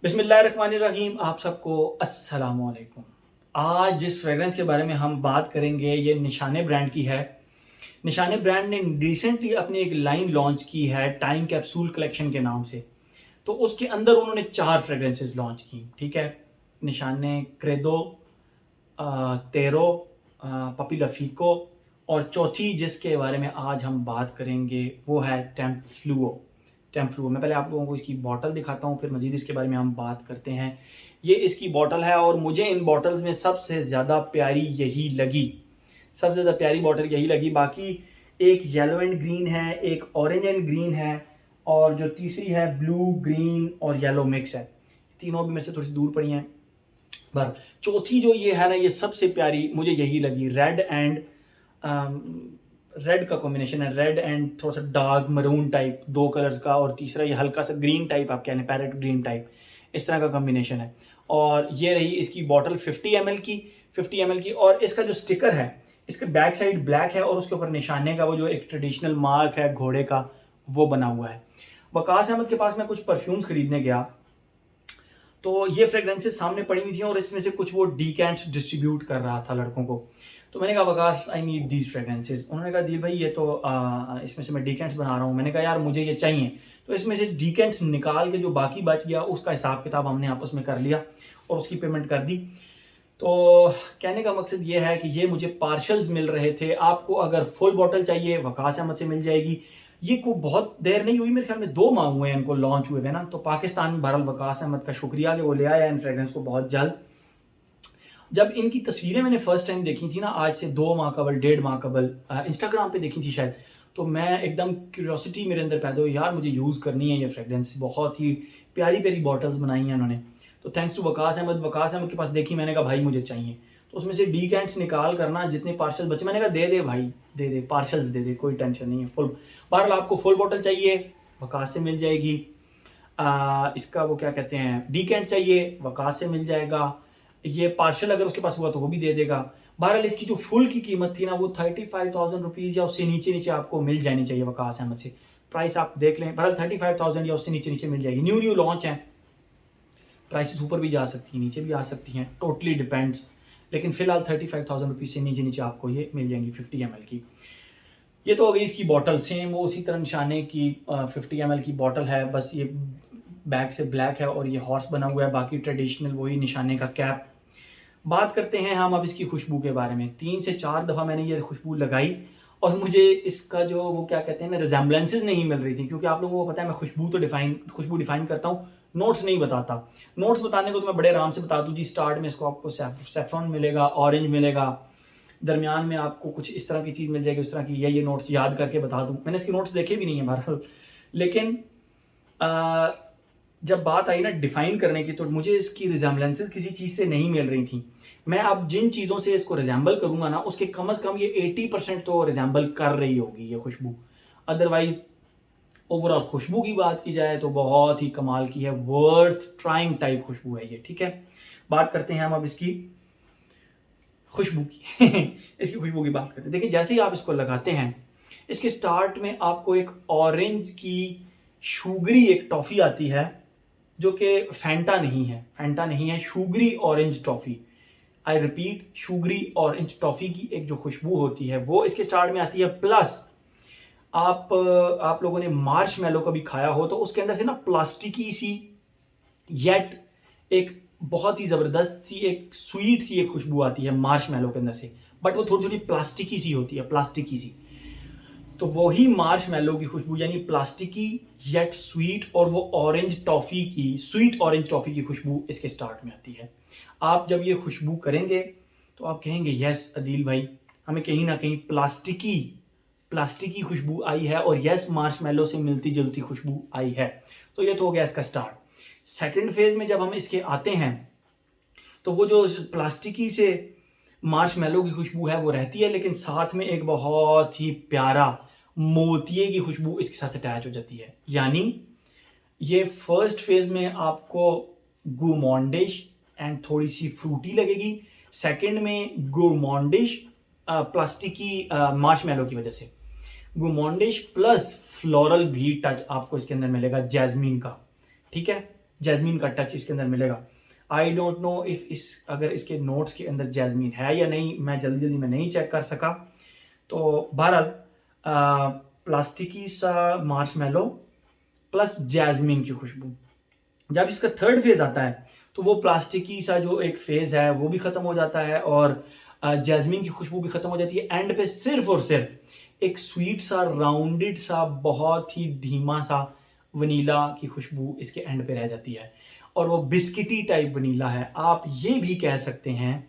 बिस्मिल्लाहिर्रहमानिर्रहीम। आप सबको अस्सलाम वालेकुम। आज जिस फ्रेगरेंस के बारे में हम बात करेंगे ये निशाने ब्रांड की है। निशाने ब्रांड ने रिसेंटली अपनी एक लाइन लॉन्च की है टाइम कैप्सूल कलेक्शन के नाम से। तो उसके अंदर उन्होंने 4 फ्रेगरेंसेस लॉन्च की, ठीक है। निशाने क्रेडो, तेरो, पपी लफीको और चौथी जिसके बारे में आज हम बात करेंगे वो है टेम्फ्लुओ। मैं पहले आप लोगों को इसकी बॉटल दिखाता हूँ, फिर मज़ीद इसके बारे में हम बात करते हैं। ये इसकी बॉटल है और मुझे इन बॉटल्स में सबसे ज़्यादा प्यारी यही लगी, सबसे ज़्यादा प्यारी बॉटल यही लगी। बाकी एक येलो एंड ग्रीन है, एक ऑरेंज एंड ग्रीन है और जो तीसरी है ब्लू ग्रीन और येलो मिक्स है। तीनों भी मेरे से थोड़ी सी दूर पड़ी हैं, पर चौथी जो ये है ना, ये सबसे प्यारी मुझे यही लगी। रेड का कॉम्बिनेशन है, रेड एंड थोड़ा सा डार्क मरून टाइप, दो कलर्स का, और तीसरा ये हल्का सा ग्रीन टाइप, आप कह लें पैरेट ग्रीन टाइप, इस तरह का कॉम्बिनेशन है। और ये रही इसकी बॉटल 50 ml की। और इसका जो स्टिकर है, इसका बैक साइड ब्लैक है और उसके ऊपर निशाने का वो जो एक ट्रेडिशनल मार्क है घोड़े का, वो बना हुआ है। वकास अहमद के पास मैं कुछ परफ्यूम्स खरीदने गया तो ये फ्रेग्रेंसेस सामने पड़ी हुई थी और इसमें से कुछ वो डीकेंट्स डिस्ट्रीब्यूट कर रहा था लड़कों को। तो मैंने कहा Waqas, I need these fragrances. उन्होंने कहा दिल भाई ये तो इसमें से मैं डीकेंट्स बना रहा हूँ। मैंने कहा यार मुझे ये चाहिए। तो इसमें से डीकेंट्स निकाल के जो बाकी बच गया उसका हिसाब किताब हमने आपस में कर लिया और उसकी पेमेंट कर दी। तो कहने का मकसद ये है कि ये मुझे पार्शल्स मिल रहे थे। आपको अगर फुल बॉटल चाहिए वकास अहमद से मिल जाएगी। ये को बहुत देर नहीं हुई, मेरे ख्याल में 2 माह हुए हैं इनको लॉन्च हुए थे ना। तो पाकिस्तान में बहरहाल वकास अहमद का शुक्रिया कि वो ले आया इन फ्रेग्रेंस को बहुत जल्द। जब इनकी तस्वीरें मैंने फर्स्ट टाइम देखी थी ना, आज से 2 माह कबल, 1.5 माह कबल, इंस्टाग्राम पे देखी थी शायद, तो मैं एकदम क्यूरियोसिटी मेरे अंदर पैदा हुई, यार मुझे यूज़ करनी है ये फ्रेग्रेंस। बहुत ही प्यारी प्यारी बॉटल्स बनाई हैं उन्होंने। तो थैंक्स टू वकास अहमद के पास देखी, मैंने कहा भाई मुझे चाहिए। तो उसमें से डीकेंट्स निकाल करना जितने पार्सल बचे, मैंने कहा दे दे भाई, दे दे पार्सल्स दे दे, कोई टेंशन नहीं है। फुल बहरहाल आपको फुल बॉटल चाहिए वकास से मिल जाएगी। इसका वो क्या कहते हैं, डीकेंट चाहिए वकास से मिल जाएगा। ये पार्शल अगर उसके पास हुआ तो वो भी दे देगा। बहरहाल इसकी जो फुल की कीमत थी ना, वो 35,000 रुपीज़ या उससे नीचे नीचे आपको मिल जानी चाहिए वकास अहमद से। प्राइस आप देख लें, बहरहाल 35,000 या उससे नीचे नीचे मिल जाएगी। न्यू लॉन्च है, प्राइसेस ऊपर भी जा सकती हैं नीचे भी आ सकती हैं, टोटली डिपेंड्स। लेकिन फिलहाल 35,000 रुपीज़ से नीचे नीचे आपको ये मिल जाएंगी 50 ml की। ये तो हो गई इसकी बॉटल, सेम वो उसी तरह निशाने की 50 ml की बॉटल है, बस ये बैक से ब्लैक है और ये हॉर्स बना हुआ है। बाकी ट्रेडिशनल वही निशाने का कैप। बात करते हैं हम अब इसकी खुशबू के बारे में। 3 से 4 दफ़ा मैंने ये खुशबू लगाई और मुझे इसका जो वो क्या कहते हैं ना, रिजेम्बलेंसेज नहीं मिल रही थी। क्योंकि आप लोगों को पता है मैं खुशबू डिफाइन करता हूँ, नोट्स नहीं बताता। नोट्स बताने को तो मैं बड़े आराम से बता दूँ जी। स्टार्ट में इसको आपको सेफ्रॉन मिलेगा, ऑरेंज मिलेगा, दरमियान में आपको कुछ इस तरह की चीज़ मिल जाएगी, उस तरह की। ये नोट्स याद करके बता दूँ, मैंने इसके नोट्स देखे भी नहीं है बहरहाल। लेकिन जब बात आई ना डिफाइन करने की, तो मुझे इसकी रिजेम्बलेंसेज किसी चीज़ से नहीं मिल रही थी। मैं अब जिन चीज़ों से इसको रिजेंबल करूंगा ना, उसके कम से कम ये 80% तो रिजेंबल कर रही होगी ये खुशबू। अदरवाइज ओवरऑल खुशबू की बात की जाए तो बहुत ही कमाल की है, वर्थ ट्राइंग टाइप खुशबू है ये, ठीक है। बात करते हैं हम अब इसकी खुशबू की इसकी खुशबू की बात करते हैं। देखिए जैसे ही आप इसको लगाते हैं, इसके स्टार्ट में आपको एक ऑरेंज की शुगरी एक टॉफ़ी आती है, जो कि फैंटा नहीं है, sugary orange toffee. I repeat, sugary orange toffee की एक जो खुशबू होती है वो इसके स्टार्ट में आती है। प्लस आप लोगों ने मार्शमैलो कभी खाया हो तो उसके अंदर से ना प्लास्टिकी सी, येट एक बहुत ही ज़बरदस्त सी एक स्वीट सी एक खुशबू आती है मार्शमैलो के अंदर से, बट वो थोड़ी थोड़ी प्लास्टिकी सी होती है, प्लास्टिकी सी। तो वही मार्शमैलो की खुशबू, यानी प्लास्टिकी येट स्वीट, और वो ऑरेंज टॉफ़ी की, स्वीट ऑरेंज टॉफ़ी की खुशबू इसके स्टार्ट में आती है। आप जब ये खुशबू करेंगे तो आप कहेंगे यस अदील भाई, हमें कहीं ना कहीं प्लास्टिकी खुशबू आई है, और यस मार्शमैलो से मिलती जुलती खुशबू आई है। तो ये तो हो गया इसका स्टार्ट। सेकेंड फेज में जब हम इसके आते हैं तो वो जो प्लास्टिकी से मार्शमैलो की खुशबू है वो रहती है, लेकिन साथ में एक बहुत ही प्यारा मोतिये की खुशबू इसके साथ अटैच हो जाती है। यानी ये फर्स्ट फेज में आपको गुरमॉन्डिश एंड थोड़ी सी फ्रूटी लगेगी, सेकंड में गुरमॉन्डिश प्लास्टिकी मार्शमैलो की वजह से, गुरमॉन्डिश प्लस फ्लोरल भी टच आपको इसके अंदर मिलेगा जैस्मीन का, ठीक है। जैस्मीन का टच इसके अंदर मिलेगा। आई डोंट नो इफ अगर इसके नोट्स के अंदर जैस्मीन है या नहीं, मैं जल्दी में नहीं चेक कर सका। तो बहरहाल प्लास्टिकी सा मार्शमेलो प्लस जैस्मीन की खुशबू। जब इसका थर्ड फेज आता है तो वो प्लास्टिकी सा जो एक फेज है वो भी खत्म हो जाता है और जैस्मीन की खुशबू भी खत्म हो जाती है। एंड पे सिर्फ और सिर्फ एक स्वीट सा राउंडेड सा बहुत ही धीमा सा वनीला की खुशबू इसके एंड पे रह जाती है और वो बिस्किटी टाइप वनीला है। आप ये भी कह सकते हैं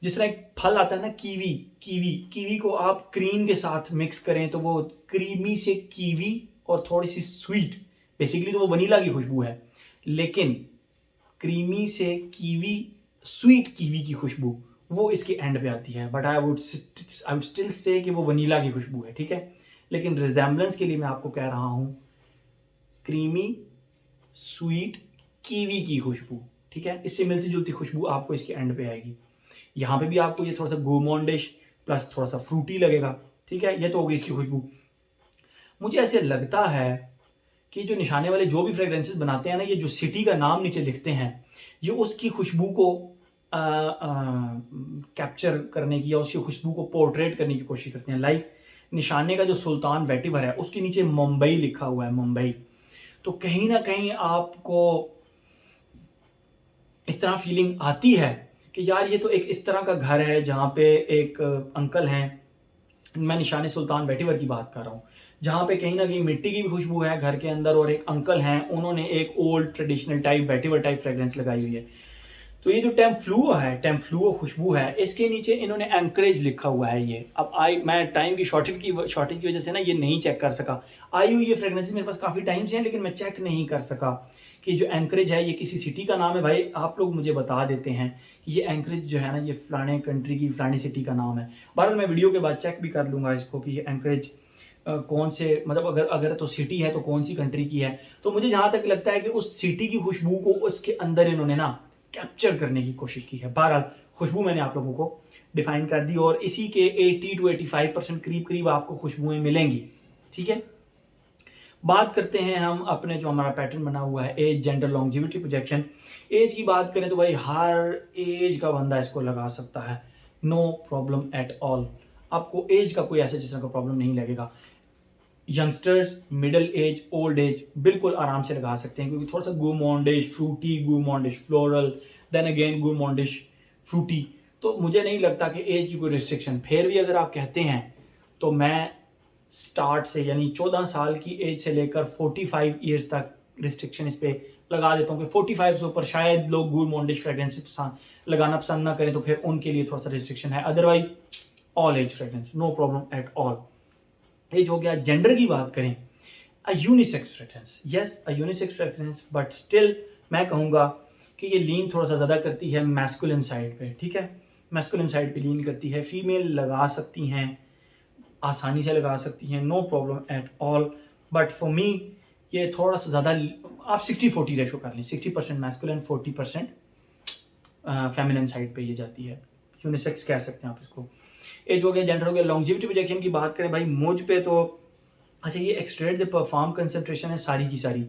जिस तरह एक फल आता है ना कीवी, कीवी को आप क्रीम के साथ मिक्स करें तो वो क्रीमी से कीवी और थोड़ी सी स्वीट, बेसिकली तो वो वनीला की खुशबू है, लेकिन क्रीमी से कीवी, स्वीट कीवी की खुशबू वो इसके एंड पे आती है। But I would still say कि वो वनीला की खुशबू है, ठीक है। लेकिन रिजेम्बलेंस के लिए मैं आपको कह रहा हूँ क्रीमी स्वीट कीवी की खुशबू, ठीक है। इससे मिलती जुलती खुशबू आपको इसके एंड पे आएगी। यहाँ पे भी आपको ये थोड़ा सा गोमोंडिश प्लस थोड़ा सा फ्रूटी लगेगा, ठीक है। ये तो होगी इसकी खुशबू। मुझे ऐसे लगता है कि जो निशाने वाले जो भी फ्रेग्रेंसेस बनाते हैं ना, ये जो सिटी का नाम नीचे लिखते हैं, ये उसकी खुशबू को कैप्चर करने की या उसकी खुशबू को पोर्ट्रेट करने की कोशिश करते हैं। लाइक निशाने का जो सुल्तान वेटिवर है उसके नीचे मुंबई लिखा हुआ है, मुंबई। तो कहीं ना कहीं आपको इस तरह फीलिंग आती है कि यार ये तो एक इस तरह का घर है जहाँ पे एक अंकल हैं, मैं निशाने सुल्तान वेटिवर की बात कर रहा हूँ, जहाँ पे कहीं ना कहीं मिट्टी की भी खुशबू है घर के अंदर और एक अंकल हैं, उन्होंने एक old traditional type vetiver type fragrance लगाई हुई है। तो ये जो टेम्फ्लुओ खुशबू है, इसके नीचे इन्होंने एंकरेज लिखा हुआ है। ये अब मैं टाइम की शॉर्टेज की वजह से ना ये नहीं चेक कर सका। आई हुई ये फ्रेग्रेंसेस मेरे पास काफ़ी टाइम से हैं, लेकिन मैं चेक नहीं कर सका कि जो एंकरेज है ये किसी सिटी का नाम है। भाई आप लोग मुझे बता देते हैं कि ये एंकरेज जो है ना ये फलाने कंट्री की फलानी सिटी का नाम है। बहरहाल मैं वीडियो के बाद चेक भी कर लूँगा इसको कि ये एंकरेज कौन से, मतलब अगर तो सिटी है तो कौन सी कंट्री की है। तो मुझे जहाँ तक लगता है कि उस सिटी की खुशबू को उसके अंदर इन्होंने ना कैप्चर करने की कोशिश की है। बहरहाल खुशबू मैंने आप लोगों को डिफाइन कर दी और इसी के 80 to 85% करीब आपको खुशबुएं मिलेंगी, ठीक है। बात करते हैं हम अपने जो हमारा पैटर्न बना हुआ है age gender longevity projection. Age की बात करें तो भाई हर एज का बंदा इसको लगा सकता है, नो प्रॉब्लम एट ऑल। आपको एज का कोई ऐसा जिसका प्रॉब्लम नहीं लगेगा। Youngsters, middle age, old age बिल्कुल आराम से लगा सकते हैं, क्योंकि थोड़ा सा gourmandish fruity, gourmandish floral, then again gourmandish fruity. तो मुझे नहीं लगता कि एज की कोई रिस्ट्रिक्शन। फिर भी अगर आप कहते हैं तो मैं स्टार्ट से यानी 14 साल की एज से लेकर 45 ईयर्स तक रिस्ट्रिक्शन इस पर लगा देता हूँ कि 45 से ऊपर शायद लोग गुमोंडिश फ्रेग्रेंस लगाना पसंद ना करें, तो फिर उनके लिए थोड़ा सा रिस्ट्रिक्शन है। Otherwise all age fragrance, no problem at all. Age हो गया। जेंडर की बात करें, a unisex fragrance, yes a unisex fragrance, but still मैं कहूँगा कि ये लीन थोड़ा सा ज़्यादा करती है मैस्कुलिन साइड पे, ठीक है। मैस्कुलिन साइड पे लीन करती है। फीमेल लगा सकती हैं, आसानी से लगा सकती हैं, no problem at all. But for me ये थोड़ा सा ज़्यादा, आप 60-40 रेशो कर लें, 60% मैस्कुलिन 40% फेमिनिन साइड पे ये जाती है। यूनिसेक्स कह सकते हैं आप इसको। एज हो गया, जेंडर हो गया। लॉन्जिविटी प्रोजेक्शन की बात करें भाई, मुझ पे तो अच्छा ये एक्सट्रेट द परफॉर्म कंसंट्रेशन है सारी की सारी,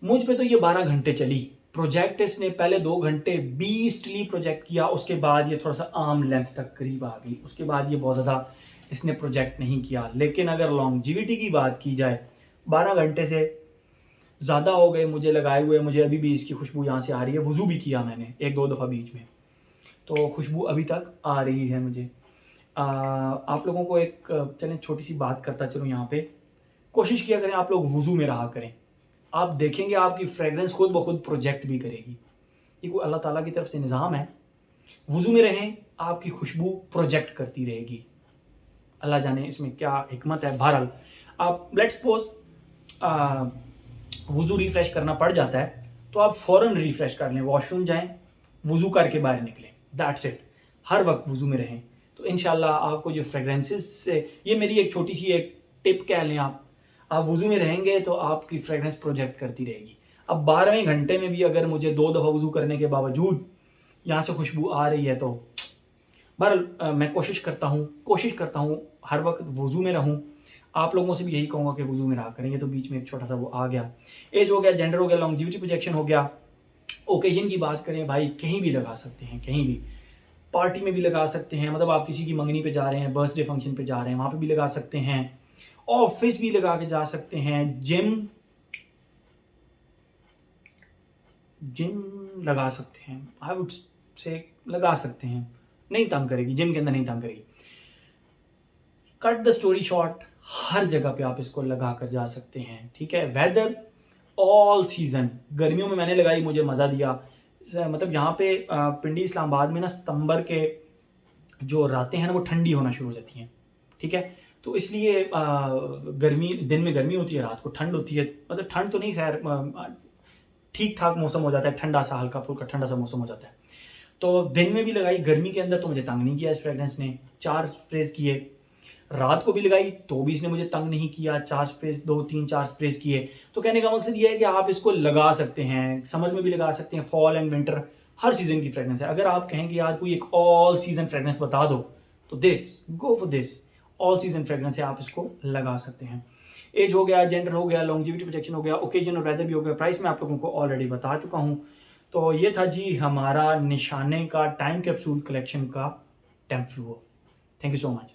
मुझ पे तो ये 12 घंटे चली। प्रोजेक्ट इसने पहले 2 घंटे बीस्टली प्रोजेक्ट किया, उसके बाद ये थोड़ा सा आर्म लेंथ तक करीब आ गई, उसके बाद ये बहुत ज़्यादा इसने प्रोजेक्ट नहीं किया। लेकिन अगर लॉन्जिविटी की बात की जाए, 12 घंटे से ज़्यादा हो गए मुझे लगाए हुए। मुझे अभी भी इसकी खुशबू यहाँ से आ रही है। वज़ू भी किया मैंने 1-2 दफ़ा बीच में, तो खुशबू अभी तक आ रही है मुझे। आप लोगों को एक चलें छोटी सी बात करता चलूँ यहाँ पे। कोशिश किया करें आप लोग वज़ू में रहा करें, आप देखेंगे आपकी फ्रेगरेंस खुद ब खुद प्रोजेक्ट भी करेगी। ये कोई अल्लाह ताला की तरफ से निज़ाम है। वज़ू में रहें, आपकी खुशबू प्रोजेक्ट करती रहेगी। अल्लाह जाने इसमें क्या हिकमत है। बहरहाल आप लेट्स सपोज वज़ू रिफ़्रेश करना पड़ जाता है तो आप फ़ौरन रिफ़्रेश कर लें, वॉशरूम जाएं, वज़ू करके बाहर निकलें, दैट्स इट। हर वक्त वज़ू में रहें, तो इंशाल्लाह आपको जो फ्रेगरेंसेस से, ये मेरी एक छोटी सी एक टिप कह लें आप वज़ू में रहेंगे तो आपकी फ्रेगरेंस प्रोजेक्ट करती रहेगी। अब 12वें घंटे में भी अगर मुझे 2 दफ़ा वज़ू करने के बावजूद यहाँ से खुशबू आ रही है तो बहरहाल मैं कोशिश करता हूँ हर वक्त वज़ू में रहूँ। आप लोगों से भी यही कहूँगा कि वुजू में रहा करें। ये तो बीच में एक छोटा सा वो आ गया। एज हो गया, जेंडर हो गया, लॉन्जिविटी प्रोजेक्शन हो गया। ओकेजन की बात करें भाई, कहीं भी लगा सकते हैं, कहीं भी पार्टी में भी लगा सकते हैं, मतलब आप किसी की मंगनी पे जा रहे हैं, बर्थडे फंक्शन पे जा रहे हैं, वहाँ पे भी लगा सकते हैं, ऑफिस भी लगा के जा सकते हैं, जिम लगा सकते हैं, आई वुड से लगा सकते हैं, नहीं तंग करेगी, जिम के अंदर नहीं तंग करेगी। कट द स्टोरी शॉर्ट, हर जगह पे आप इसको लगा कर जा सकते हैं, ठीक है। वेदर ऑल सीजन, गर्मियों में मैंने लगाई, मुझे मज़ा दिया। मतलब यहाँ पे पिंडी इस्लामाबाद में ना सितंबर के जो रातें हैं ना वो ठंडी होना शुरू हो जाती हैं, ठीक है। तो इसलिए गर्मी, दिन में गर्मी होती है, रात को ठंड होती है, मतलब ठंड तो नहीं, खैर ठीक ठाक मौसम हो जाता है, ठंडा सा, हल्का फुल्का ठंडा सा मौसम हो जाता है। तो दिन में भी लगाई, गर्मी के अंदर तो मुझे तंग नहीं किया इस फ्रेगरेंस ने। 4 स्प्रेज किए, रात को भी लगाई तो भी इसने मुझे तंग नहीं किया, 4 स्प्रेज, 2 3 4 स्प्रेज किए। तो कहने का मकसद ये है कि आप इसको लगा सकते हैं, समझ में भी लगा सकते हैं, fall and winter, her season की फ्रेगरेंस है। अगर आप कहें कि यार कोई एक ऑल सीजन फ्रेगरेंस बता दो, तो go for this, all season fragrance है, आप इसको लगा सकते हैं। एज हो गया, जेंडर हो गया, लॉन्जिविटी प्रोटेक्शन हो गया, ओकेजन और वेदर भी हो गया, प्राइस मैं आप लोगों को ऑलरेडी बता चुका हूँ। तो ये था जी हमारा निशाने का टाइम कैप्सूल कलेक्शन का टेम्प फ्लूओ। Thank you so much.